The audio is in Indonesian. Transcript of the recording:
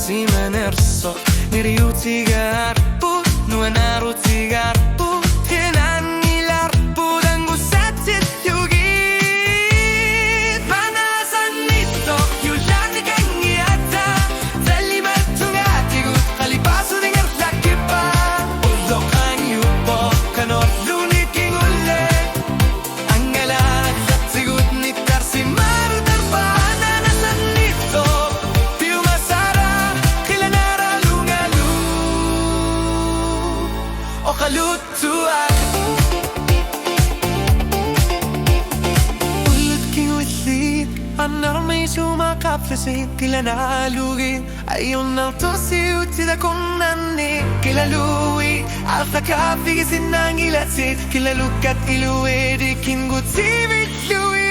si menerso niriutigar pu nuanarutigar pu hinangilar pu dangu satit yugi panasanito yulani kangiata zalli matungati gut kalipasu dengar lakipa uzokan yupo kanor luniking ulle angala satsigut nitarsi maru darbana nasanito più masara kilanara lungalu o kalutuak Annarmi suma kapfesi Kila nalugi Ayon naltosi utida kunnanni Kila lui Alta kafi sinangi letsit Kila lukat iluedi Kingut sivit lui